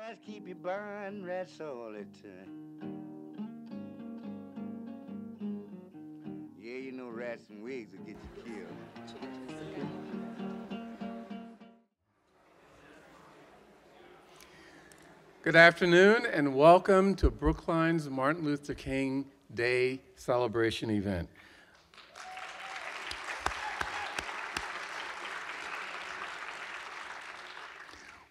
Gas keep you burn, that's all it. Yeah, you know rats and wigs will get you killed. Good afternoon and welcome to Brookline's Martin Luther King Day celebration event.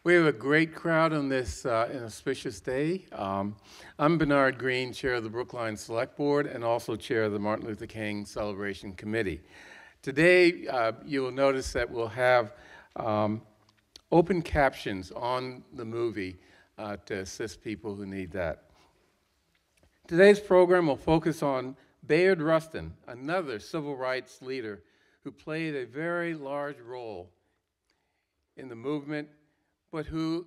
We have a great crowd on this inauspicious day. I'm Bernard Green, Chair of the Brookline Select Board and also Chair of the Martin Luther King Celebration Committee. Today, you will notice that we'll have open captions on the movie to assist people who need that. Today's program will focus on Bayard Rustin, another civil rights leader who played a very large role in the movement, but who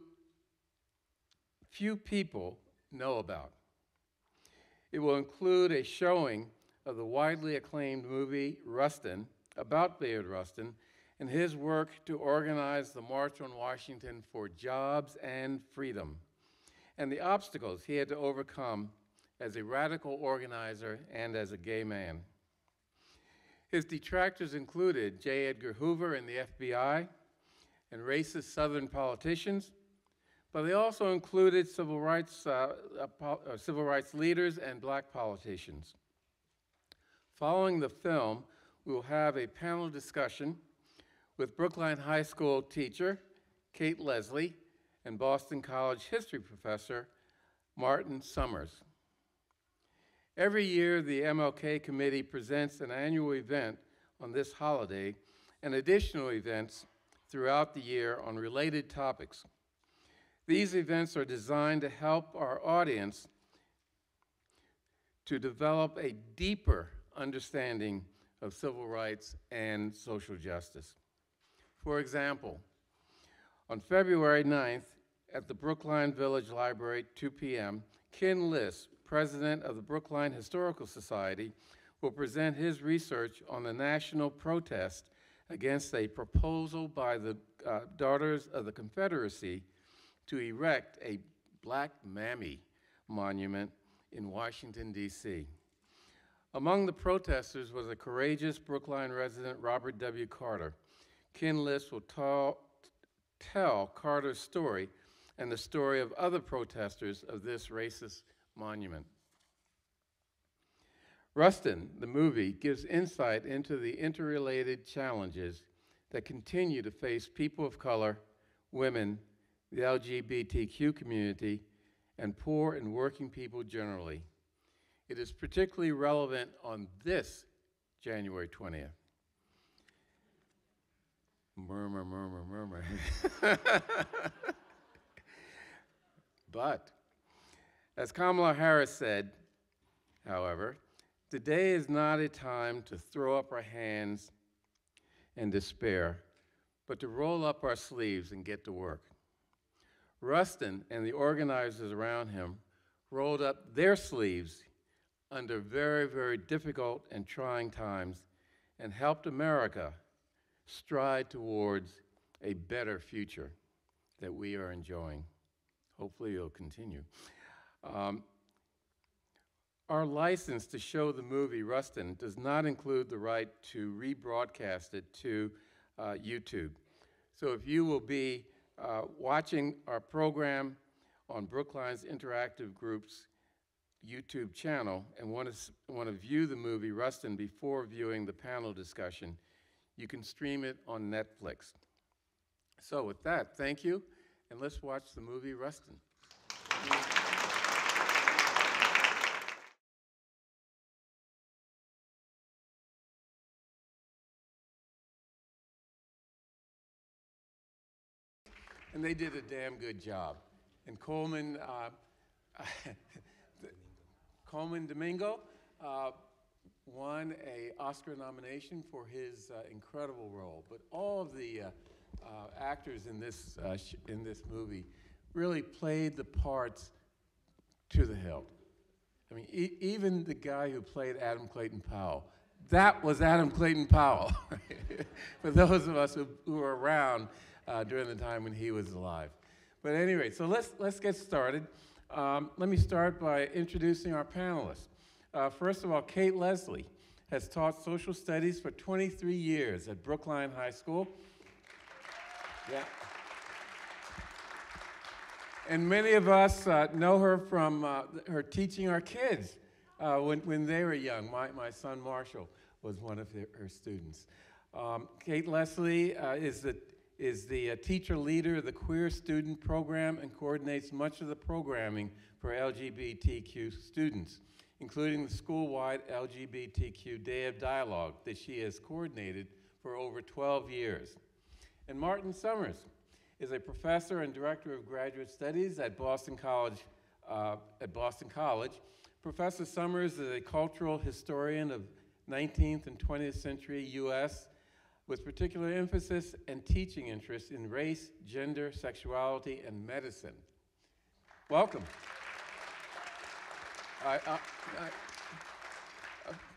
few people know about. It will include a showing of the widely acclaimed movie Rustin, about Bayard Rustin, and his work to organize the March on Washington for Jobs and Freedom, and the obstacles he had to overcome as a radical organizer and as a gay man. His detractors included J. Edgar Hoover and the FBI, and racist Southern politicians, but they also included civil rights leaders and black politicians. Following the film, we will have a panel discussion with Brookline High School teacher Kate Leslie and Boston College history professor Martin Summers. Every year, the MLK Committee presents an annual event on this holiday and additional events throughout the year on related topics. These events are designed to help our audience to develop a deeper understanding of civil rights and social justice. For example, on February 9th at the Brookline Village Library at 2 p.m., Ken Liss, president of the Brookline Historical Society, will present his research on the national protest against a proposal by the Daughters of the Confederacy to erect a Black Mammy monument in Washington, D.C. Among the protesters was a courageous Brookline resident, Robert W. Carter. Ken Liss will tell Carter's story and the story of other protesters of this racist monument. Rustin, the movie, gives insight into the interrelated challenges that continue to face people of color, women, the LGBTQ community, and poor and working people generally. It is particularly relevant on this January 20th. Murmur, murmur, murmur. But, as Kamala Harris said, however, today is not a time to throw up our hands and despair, but to roll up our sleeves and get to work. Rustin and the organizers around him rolled up their sleeves under very, very difficult and trying times and helped America stride towards a better future that we are enjoying. Hopefully it'll continue. Our license to show the movie Rustin does not include the right to rebroadcast it to YouTube. So if you will be watching our program on Brookline's Interactive Group's YouTube channel and want to view the movie Rustin before viewing the panel discussion, you can stream it on Netflix. So with that, thank you, and let's watch the movie Rustin. And they did a damn good job. And Coleman Domingo won an Oscar nomination for his incredible role. But all of the actors in this movie really played the parts to the hilt. I mean, even the guy who played Adam Clayton Powell, that was Adam Clayton Powell. For those of us who were around during the time when he was alive. But anyway, so let's get started. Let me start by introducing our panelists. First of all, Kate Leslie has taught social studies for 23 years at Brookline High School. Yeah. And many of us know her from her teaching our kids when they were young. My son Marshall was one of her students. Kate Leslie is the teacher leader of the Queer Student Program and coordinates much of the programming for LGBTQ students, including the school-wide LGBTQ Day of Dialogue that she has coordinated for over 12 years. And Martin Summers is a professor and director of graduate studies at Boston College. Professor Summers is a cultural historian of 19th and 20th century U.S. with particular emphasis and teaching interest in race, gender, sexuality, and medicine. Welcome. A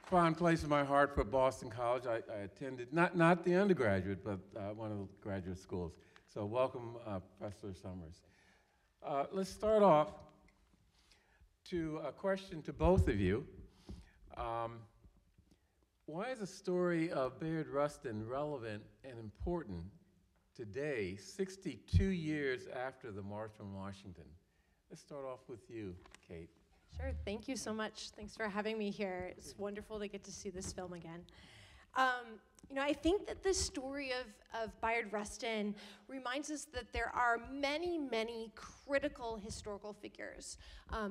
fond place in my heart for Boston College. I attended, not the undergraduate, but one of the graduate schools. So welcome, Professor Summers. Let's start off to a question to both of you. Why is the story of Bayard Rustin relevant and important today, 62 years after the March on Washington? Let's start off with you, Kate. Sure, thank you so much. Thanks for having me here. It's wonderful to get to see this film again. I think that the story of Bayard Rustin reminds us that there are many, many critical historical figures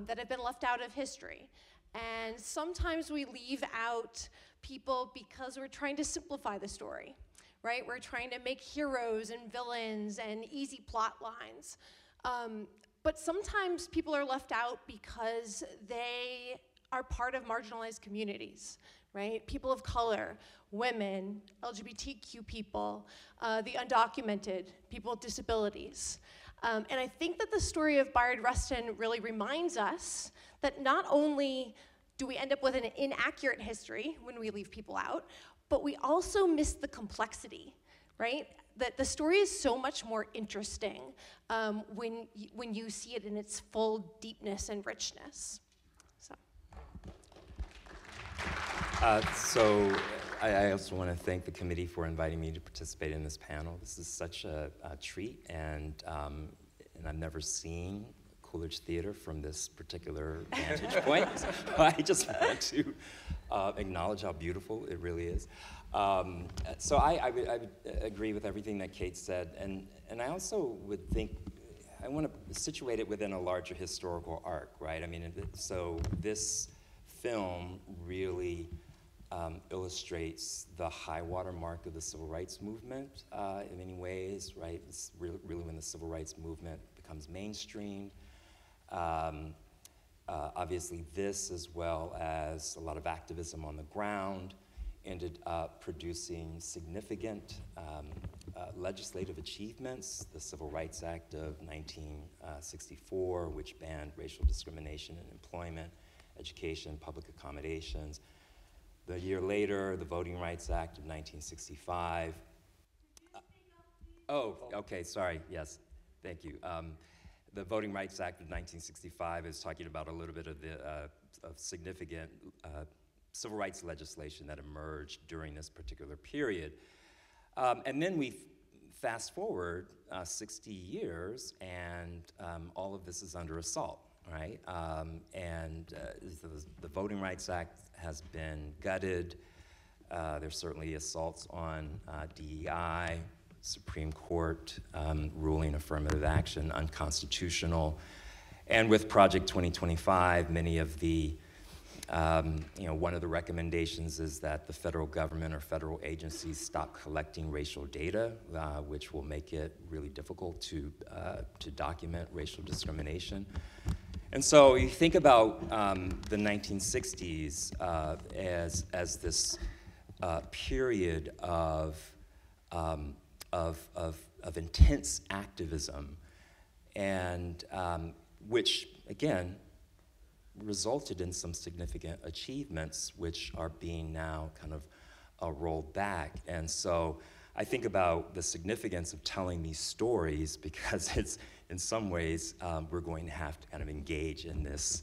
that have been left out of history. And sometimes we leave out people because we're trying to simplify the story, right? We're trying to make heroes and villains and easy plot lines. But sometimes people are left out because they are part of marginalized communities, right? People of color, women, LGBTQ people, the undocumented, people with disabilities. And I think that the story of Bayard Rustin really reminds us that not only do we end up with an inaccurate history when we leave people out, but we also miss the complexity, right? That the story is so much more interesting when you see it in its full deepness and richness. So I also want to thank the committee for inviting me to participate in this panel. This is such a treat, and I've never seen Coolidge Theater from this particular vantage point. So I just want to acknowledge how beautiful it really is. So I would agree with everything that Kate said, and I also would think, I want to situate it within a larger historical arc, right? I mean, so this film really illustrates the high water mark of the civil rights movement in many ways, right? It's really when the civil rights movement becomes mainstreamed. Obviously this, as well as a lot of activism on the ground, ended up producing significant legislative achievements. The Civil Rights Act of 1964, which banned racial discrimination in employment, education, public accommodations. The year later, the Voting Rights Act of 1965. Okay, sorry, yes, thank you. The Voting Rights Act of 1965 is talking about a little bit of the of significant civil rights legislation that emerged during this particular period. And then we fast forward 60 years, and all of this is under assault, right? The Voting Rights Act has been gutted. There's certainly assaults on DEI, Supreme Court ruling affirmative action unconstitutional. And with Project 2025, many of the, one of the recommendations is that the federal government or federal agencies stop collecting racial data, which will make it really difficult to document racial discrimination. And so you think about the 1960s as this period of intense activism, and which, again, resulted in some significant achievements, which are being now kind of rolled back. And so I think about the significance of telling these stories, because it's in some ways, we're going to have to kind of engage in this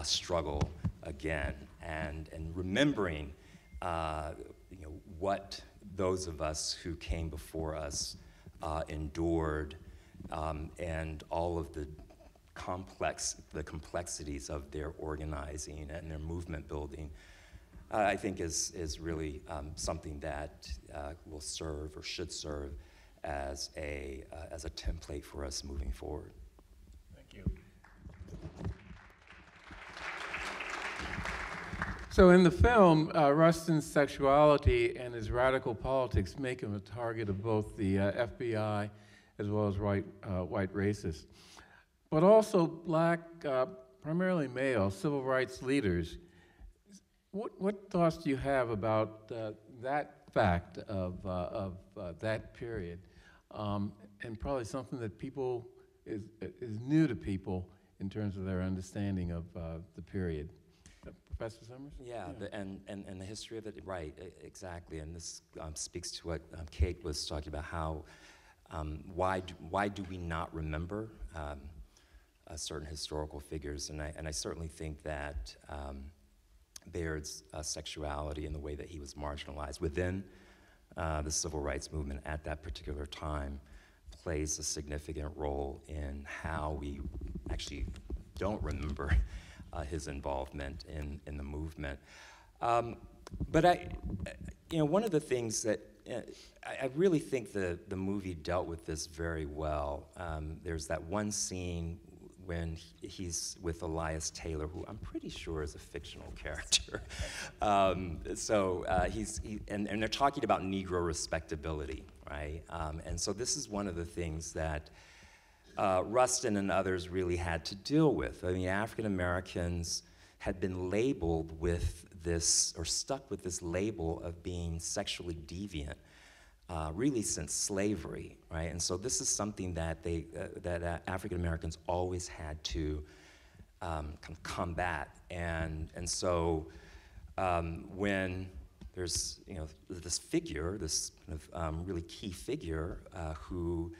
struggle again, and remembering what those of us who came before us endured, and all of the complexities of their organizing and their movement building, I think is really something that will serve or should serve as a template for us moving forward. Thank you. So in the film, Rustin's sexuality and his radical politics make him a target of both the FBI as well as white racists, but also black, primarily male, civil rights leaders. What thoughts do you have about that fact of that period, and probably something that people is new to people in terms of their understanding of the period? Professor Summers? Yeah, and the history of it, right, exactly. And this speaks to what Kate was talking about, how, why do we not remember certain historical figures? And I certainly think that Bayard's sexuality and the way that he was marginalized within the civil rights movement at that particular time plays a significant role in how we actually don't remember his involvement in the movement. But one of the things that I really think the movie dealt with this very well. There's that one scene when he's with Elias Taylor, who I'm pretty sure is a fictional character. And they're talking about Negro respectability, right? And so this is one of the things that Rustin and others really had to deal with. I mean, African Americans had been labeled with this, or stuck with this label of being sexually deviant, really since slavery, right? And so this is something that African Americans always had to kind of combat. And so when there's this figure, this kind of really key figure who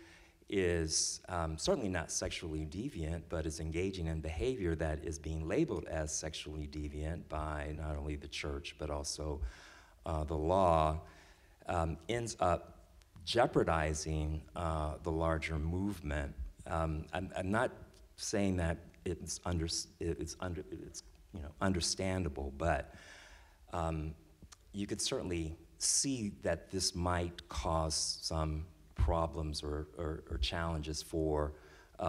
is certainly not sexually deviant, but is engaging in behavior that is being labeled as sexually deviant by not only the church, but also the law, ends up jeopardizing the larger movement. I'm not saying that it's understandable, but you could certainly see that this might cause some problems or challenges for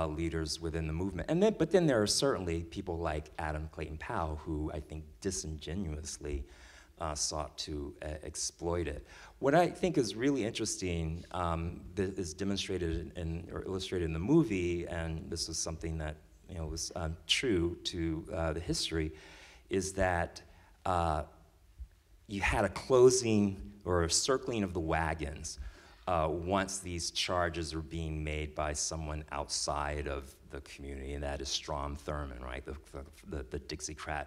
leaders within the movement. But then there are certainly people like Adam Clayton Powell who I think disingenuously sought to exploit it. What I think is really interesting that is demonstrated or illustrated in the movie, and this is something that was true to the history, is that you had a closing or a circling of the wagons once these charges are being made by someone outside of the community, and that is Strom Thurmond, right, the Dixiecrat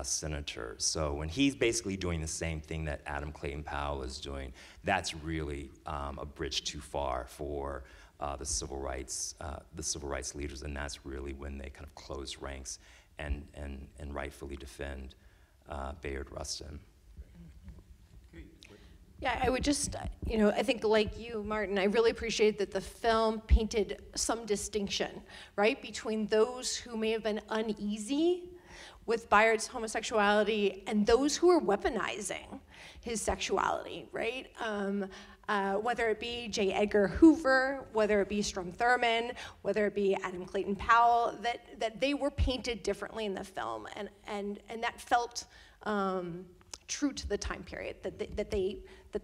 senator. So when he's basically doing the same thing that Adam Clayton Powell is doing, that's really a bridge too far for the civil rights leaders, and that's really when they kind of close ranks and rightfully defend Bayard Rustin. Yeah, I would just, I think like you, Martin, I really appreciate that the film painted some distinction, right, between those who may have been uneasy with Bayard's homosexuality and those who were weaponizing his sexuality, right? Whether it be J. Edgar Hoover, whether it be Strom Thurmond, whether it be Adam Clayton Powell, that they were painted differently in the film, and that felt true to the time period, that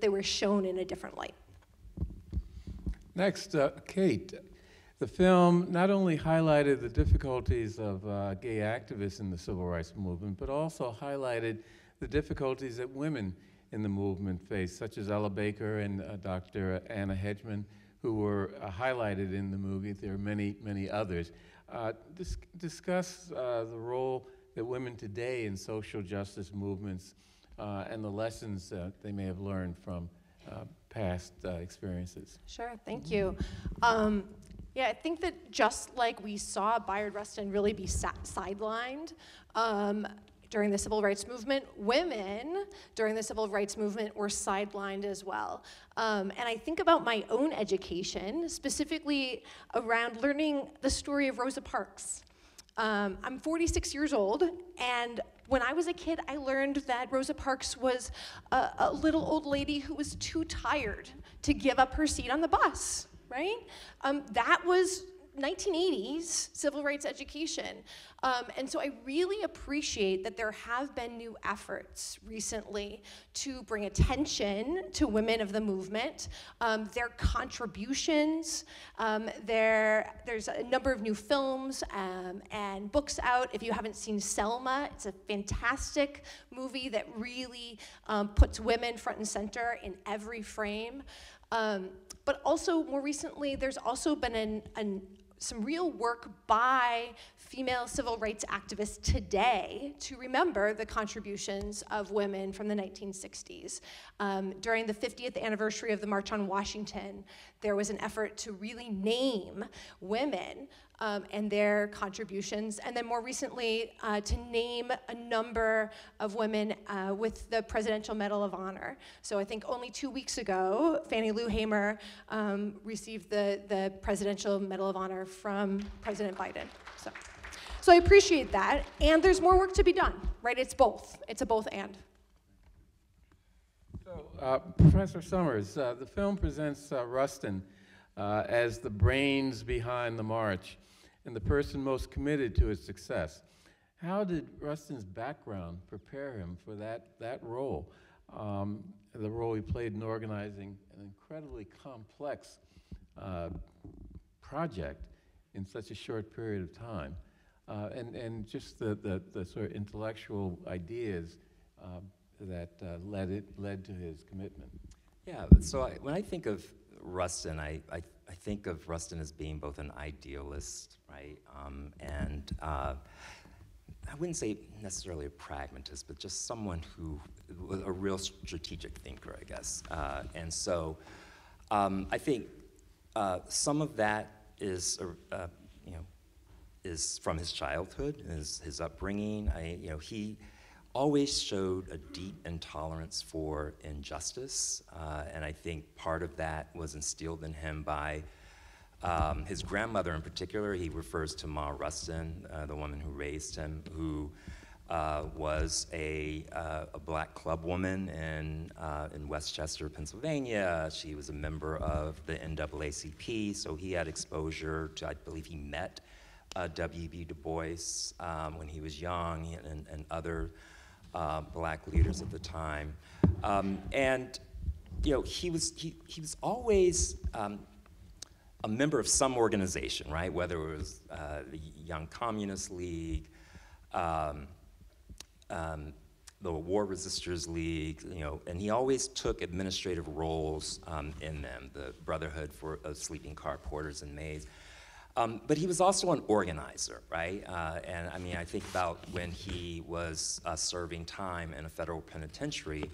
they were shown in a different light. Next, Kate. The film not only highlighted the difficulties of gay activists in the civil rights movement, but also highlighted the difficulties that women in the movement faced, such as Ella Baker and Dr. Anna Hedgeman, who were highlighted in the movie. There are many, many others. Discuss the role that women today in social justice movements and the lessons they may have learned from past experiences. Sure, thank you. Yeah, I think that just like we saw Bayard Rustin really be sidelined during the civil rights movement, women during the civil rights movement were sidelined as well. And I think about my own education, specifically around learning the story of Rosa Parks. I'm 46 years old, and when I was a kid, I learned that Rosa Parks was a little old lady who was too tired to give up her seat on the bus, right? That was 1980s civil rights education. And so I really appreciate that there have been new efforts recently to bring attention to women of the movement, their contributions. There's a number of new films and books out. If you haven't seen Selma, it's a fantastic movie that really puts women front and center in every frame. But also, more recently, there's also been some real work by female civil rights activists today to remember the contributions of women from the 1960s. During the 50th anniversary of the March on Washington, there was an effort to really name women and their contributions, and then more recently to name a number of women with the Presidential Medal of Honor. So I think only 2 weeks ago, Fannie Lou Hamer received the Presidential Medal of Honor from President Biden. So I appreciate that, and there's more work to be done, right? It's both. It's a both and. So, Professor Summers, the film presents Rustin as the brains behind the march and the person most committed to its success. How did Rustin's background prepare him for that role, the role he played in organizing an incredibly complex project in such a short period of time, and just the sort of intellectual ideas that led to his commitment? Yeah, so when I think of Rustin, I think of Rustin as being both an idealist, right, and I wouldn't say necessarily a pragmatist, but just someone who was a real strategic thinker, I guess. And so I think some of that is, is from his childhood, his upbringing. He always showed a deep intolerance for injustice, and I think part of that was instilled in him by his grandmother in particular. He refers to Ma Rustin, the woman who raised him, who was a black club woman in Westchester, Pennsylvania. She was a member of the NAACP, so he had exposure to, I believe he met W.B. Du Bois when he was young, and other black leaders at the time. And he was always a member of some organization, right? Whether it was the Young Communist League, the War Resisters League, and he always took administrative roles in them, the Brotherhood of Sleeping Car Porters and Maids. But he was also an organizer, right? And I mean, I think about when he was serving time in a federal penitentiary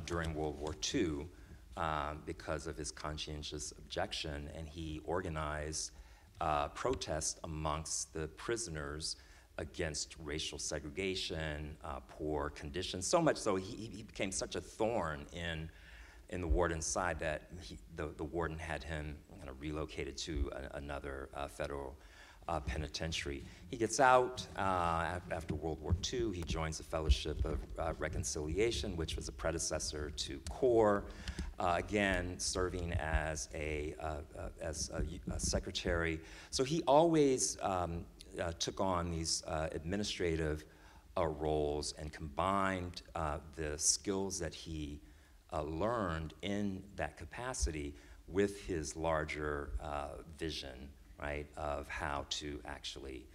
during World War II because of his conscientious objection, and he organized protests amongst the prisoners against racial segregation, poor conditions, so much so he became such a thorn in the warden's side that the warden had him kind of relocated to another federal penitentiary. He gets out after World War II. He joins the Fellowship of Reconciliation, which was a predecessor to CORE, again serving as a secretary. So he always took on these administrative roles and combined the skills that he learned in that capacity with his larger vision, right, of how to actually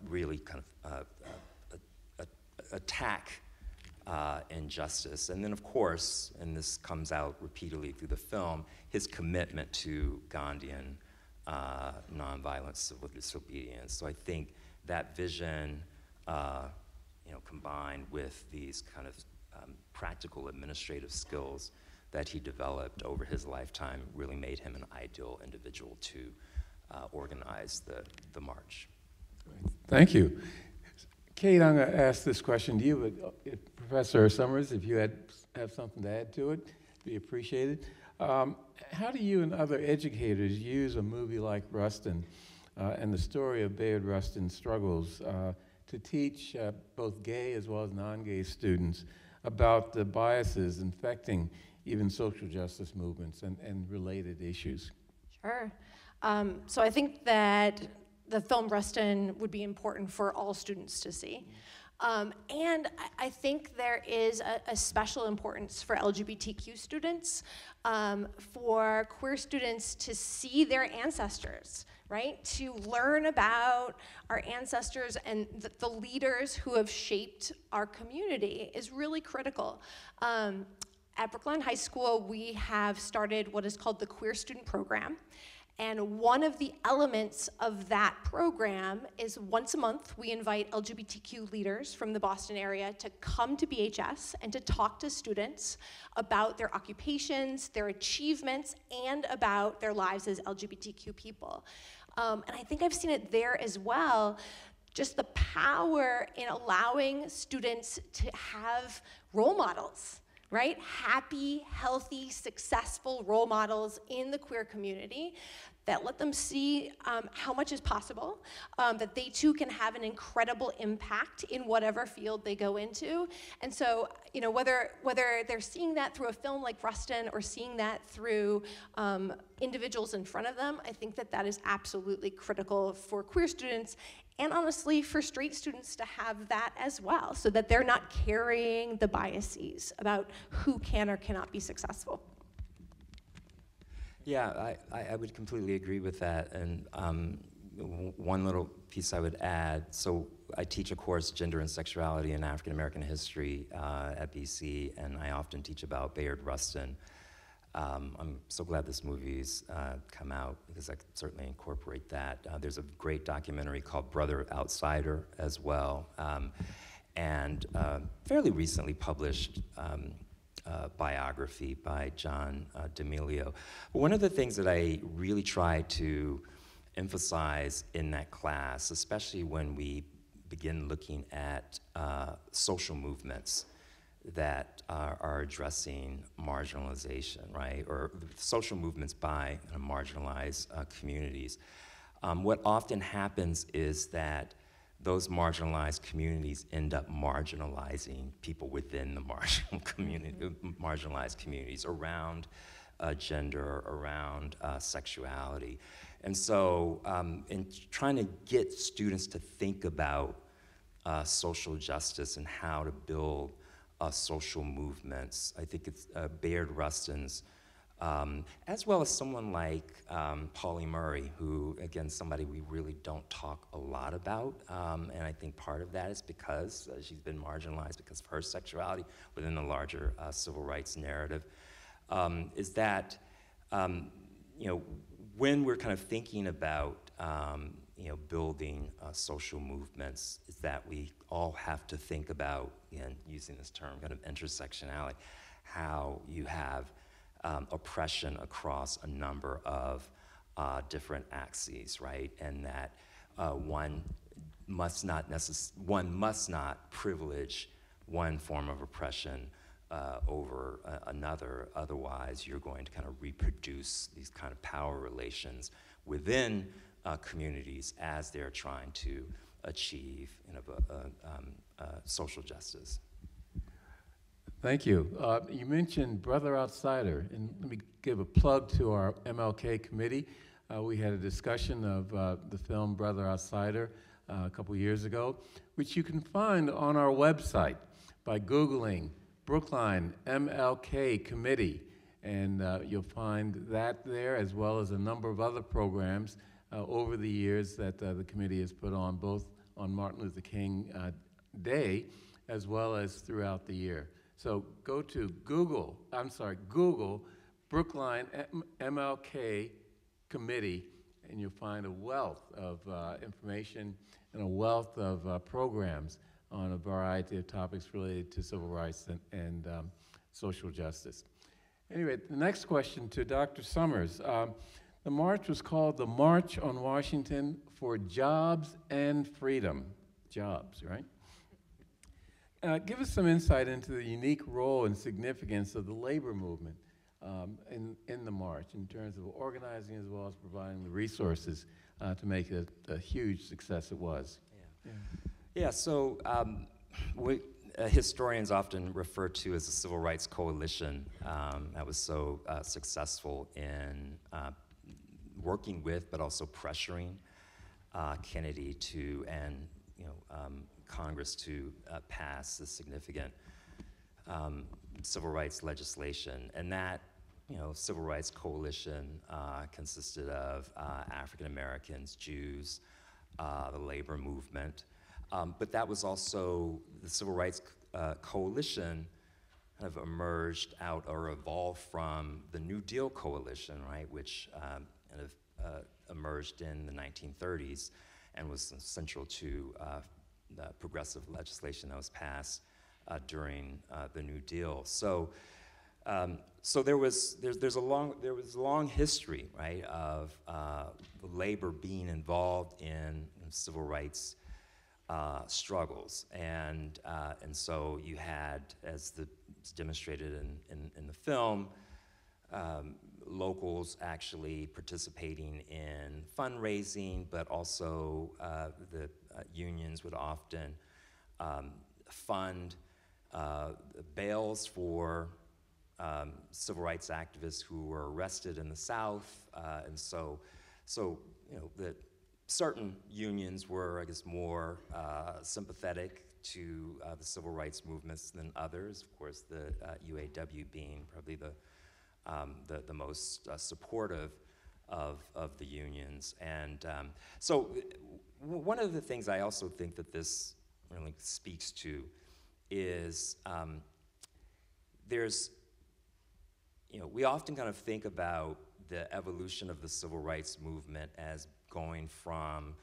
really kind of attack injustice. And then, of course, and this comes out repeatedly through the film, his commitment to Gandhian nonviolent civil disobedience. So I think that vision, combined with these kind of practical administrative skills that he developed over his lifetime really made him an ideal individual to organize the march. Thank you. Kate, I'm going to ask this question to you, but Professor Summers, if you have something to add to it, be appreciated. How do you and other educators use a movie like Rustin and the story of Bayard Rustin's struggles to teach both gay as well as non-gay students about the biases infecting even social justice movements and related issues? Sure. So I think that the film Rustin would be important for all students to see. And I think there is a special importance for LGBTQ students, for queer students to see their ancestors, right? To learn about our ancestors and the leaders who have shaped our community is really critical. At Brookline High School, we have started what is called the Queer Student Program. And one of the elements of that program is once a month, we invite LGBTQ leaders from the Boston area to come to BHS and to talk to students about their occupations, their achievements, and about their lives as LGBTQ people. And I think I've seen it there as well, just the power in allowing students to have role models, right? Happy, healthy, successful role models in the queer community that let them see how much is possible, that they too can have an incredible impact in whatever field they go into. And so, you know, whether they're seeing that through a film like Rustin or seeing that through individuals in front of them, I think that that is absolutely critical for queer students and honestly for straight students to have that as well, so that they're not carrying the biases about who can or cannot be successful. Yeah, I would completely agree with that. And one little piece I would add, so I teach a course, Gender and Sexuality in African American History at BC, and I often teach about Bayard Rustin. I'm so glad this movie's come out because I could certainly incorporate that. There's a great documentary called Brother Outsider as well, and fairly recently published biography by John D'Amelio. But one of the things that I really try to emphasize in that class, especially when we begin looking at social movements that are addressing marginalization, right? Or social movements by marginalized communities. What often happens is that those marginalized communities end up marginalizing people within the marginalized communities around gender, around sexuality. And so in trying to get students to think about social justice and how to build social movements, I think it's Bayard Rustin's, as well as someone like Pauli Murray, who, again, somebody we really don't talk a lot about, and I think part of that is because she's been marginalized because of her sexuality within the larger civil rights narrative, is that, you know, when we're kind of thinking about, you know, building social movements, is that we all have to think about, and using this term, kind of intersectionality, how you have oppression across a number of different axes, right? And that one must not privilege one form of oppression over another. Otherwise, you're going to kind of reproduce these kind of power relations within communities as they're trying to achieve, you know, social justice. Thank you. You mentioned Brother Outsider, and let me give a plug to our MLK committee. We had a discussion of the film Brother Outsider a couple years ago, which you can find on our website by Googling Brookline MLK Committee, and you'll find that there, as well as a number of other programs over the years that the committee has put on, both on Martin Luther King Day, as well as throughout the year. So go to Google Brookline MLK Committee, and you'll find a wealth of information and a wealth of programs on a variety of topics related to civil rights and social justice. Anyway, the next question to Dr. Summers. The march was called the March on Washington for Jobs and Freedom. Jobs, right? Give us some insight into the unique role and significance of the labor movement in the march in terms of organizing as well as providing the resources to make it a huge success it was. Yeah, so historians often refer to as the Civil Rights Coalition that was so successful in working with, but also pressuring Kennedy to, and Congress to pass the significant civil rights legislation. And that, Civil Rights Coalition consisted of African Americans, Jews, the labor movement. But that was also, the Civil Rights Coalition kind of emerged out or evolved from the New Deal Coalition, right, which kind of emerged in the 1930s and was central to the progressive legislation that was passed during the New Deal. So, so there was a long history, right, of labor being involved in civil rights struggles, and so you had, as demonstrated in the film, locals actually participating in fundraising, but also the unions would often fund bails for civil rights activists who were arrested in the South, and so that certain unions were, I guess, more sympathetic to the civil rights movements than others. Of course, the UAW being probably the most supportive of the unions. And so one of the things I also think that this really speaks to is there's, we often kind of think about the evolution of the civil rights movement as going from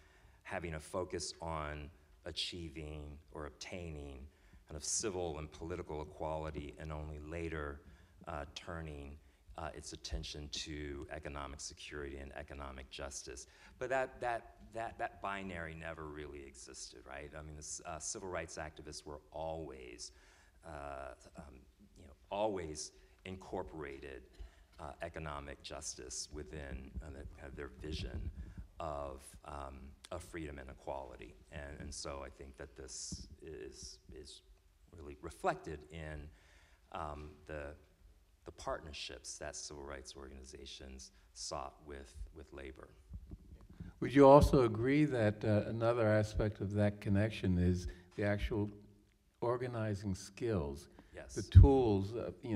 having a focus on achieving or obtaining kind of civil and political equality, and only later turning its attention to economic security and economic justice. But that binary never really existed, right? I mean, the civil rights activists were always, always incorporated economic justice within their vision of freedom and equality. And so I think that this is really reflected in the partnerships that civil rights organizations sought with labor. Would you also agree that another aspect of that connection is the actual organizing skills? Yes. The tools,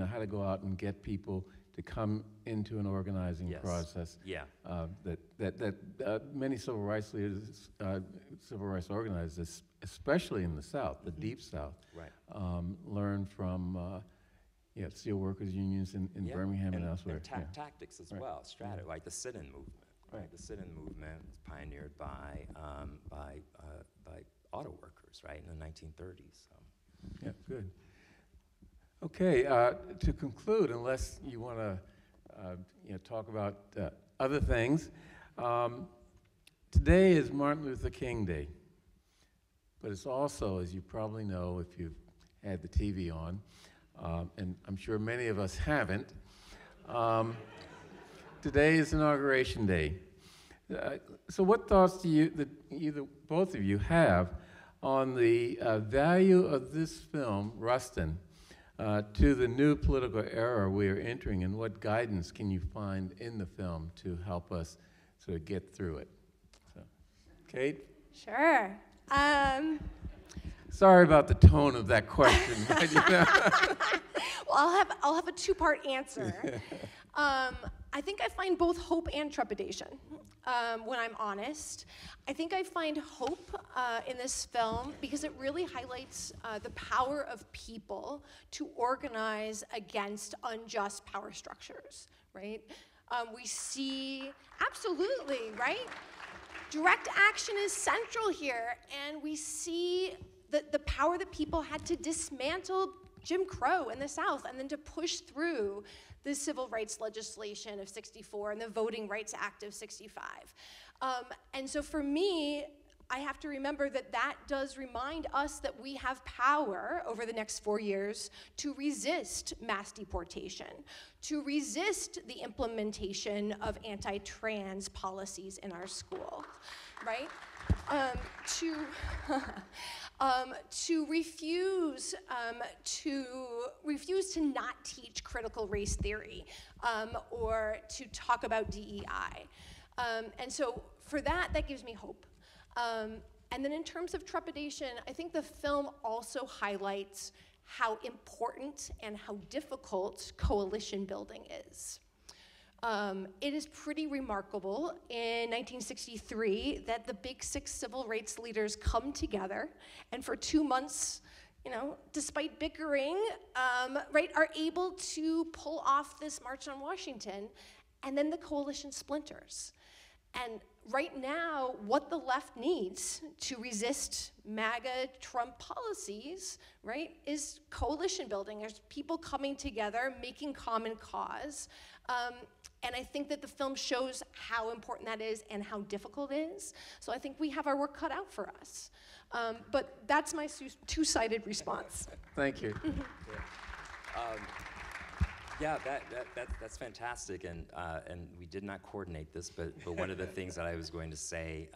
how to go out and get people to come into an organizing Yes. process. Yeah. That many civil rights leaders, civil rights organizers, especially in the South, the Deep South, Right. learn from steelworkers unions in Yeah. Birmingham and elsewhere. And tactics as Right. well, strategy, like the sit-in movement. Right. The sit-in movement was pioneered by auto workers, right, in the 1930s. So. Yeah, good. Okay, to conclude, unless you want to talk about other things, today is Martin Luther King Day, but it's also, as you probably know if you've had the TV on, and I'm sure many of us haven't, today is Inauguration Day. So what thoughts do you, both of you, have on the value of this film, Rustin, to the new political era we are entering, and what guidance can you find in the film to help us sort of get through it? So, Kate? Sure. Sorry about the tone of that question. Well, I'll have a two-part answer. I think I find both hope and trepidation, when I'm honest. I think I find hope in this film because it really highlights the power of people to organize against unjust power structures, right? We see, absolutely, right? Direct action is central here, and we see the power that people had to dismantle Jim Crow in the South, and then to push through the civil rights legislation of '64 and the Voting Rights Act of '65. And so for me, I have to remember that that does remind us that we have power over the next 4 years to resist mass deportation, to resist the implementation of anti-trans policies in our school, right? To refuse to not teach critical race theory or to talk about DEI. And so for that gives me hope. And then in terms of trepidation, I think the film also highlights how important and how difficult coalition building is. It is pretty remarkable in 1963 that the big 6 civil rights leaders come together and for 2 months, despite bickering, are able to pull off this March on Washington, and then the coalition splinters. And right now, what the left needs to resist MAGA Trump policies, right, is coalition building. There's people coming together, making common cause. And I think that the film shows how important that is and how difficult it is. So I think we have our work cut out for us. But that's my two-sided response. Thank you. Yeah, that's fantastic, and we did not coordinate this, but one of the things that I was going to say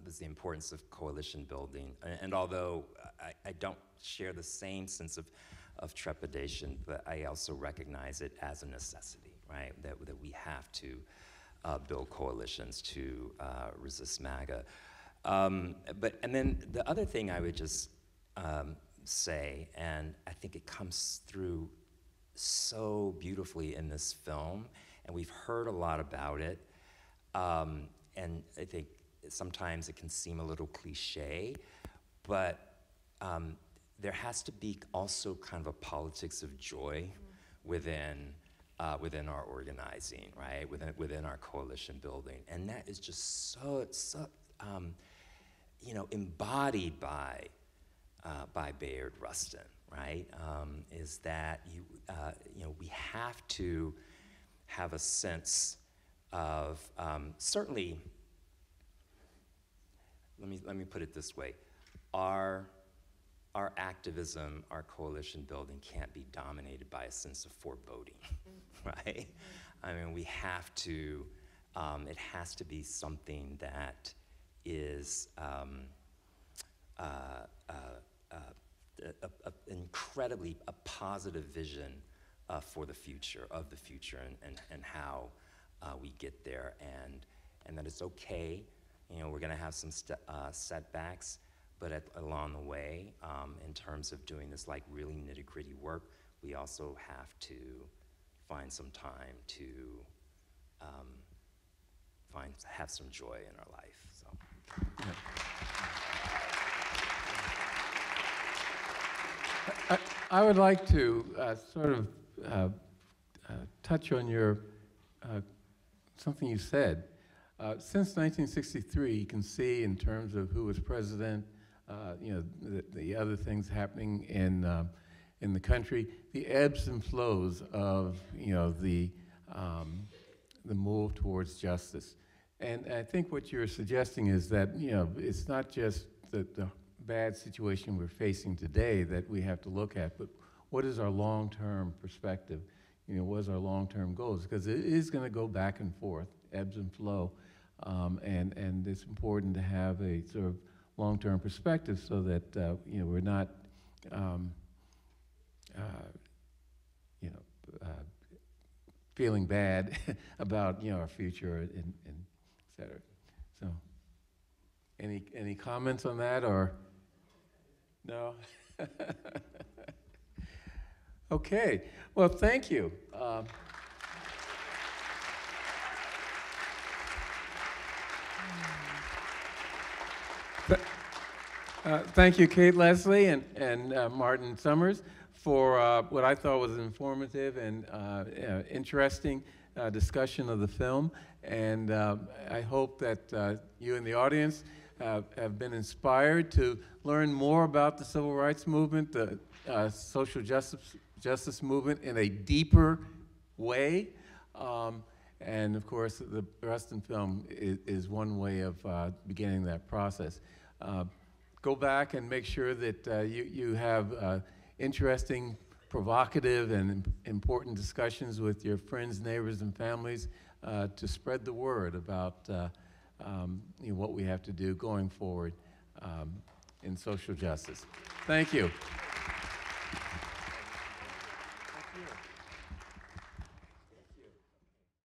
was the importance of coalition building. And although I don't share the same sense of trepidation, but I also recognize it as a necessity, right? That we have to build coalitions to resist MAGA. And then the other thing I would just say, and I think it comes through so beautifully in this film, and we've heard a lot about it, and I think sometimes it can seem a little cliche, but there has to be also kind of a politics of joy within our organizing, right? Within our coalition building, and that is just so embodied by Bayard Rustin. Right, is that we have to have a sense of certainly. Let me put it this way: our activism, our coalition building can't be dominated by a sense of foreboding, right? I mean, we have to. It has to be something that is. Incredibly a positive vision for the future, and how we get there, and that it's okay. We're going to have some setbacks, but along the way, in terms of doing this like really nitty-gritty work, we also have to find some time to have some joy in our life. So. Yeah. I would like to sort of touch on your something you said. Since 1963, you can see in terms of who was president, the other things happening in the country, the ebbs and flows of the move towards justice. And I think what you're suggesting is that it's not just the bad situation we're facing today that we have to look at, but what is our long-term perspective? What is our long-term goals? Because it is going to go back and forth, ebbs and flow, and it's important to have a sort of long-term perspective so that we're not feeling bad about our future and et cetera. So, any comments on that or? No? Okay, well, thank you. Thank you, Kate Leslie and Martin Summers, for what I thought was an informative and interesting discussion of the film. And I hope that you in the audience have been inspired to learn more about the civil rights movement, the social justice movement in a deeper way. And of course, the Rustin film is one way of beginning that process. Go back and make sure that you have interesting, provocative, and important discussions with your friends, neighbors, and families to spread the word about what we have to do going forward in social justice. Thank you.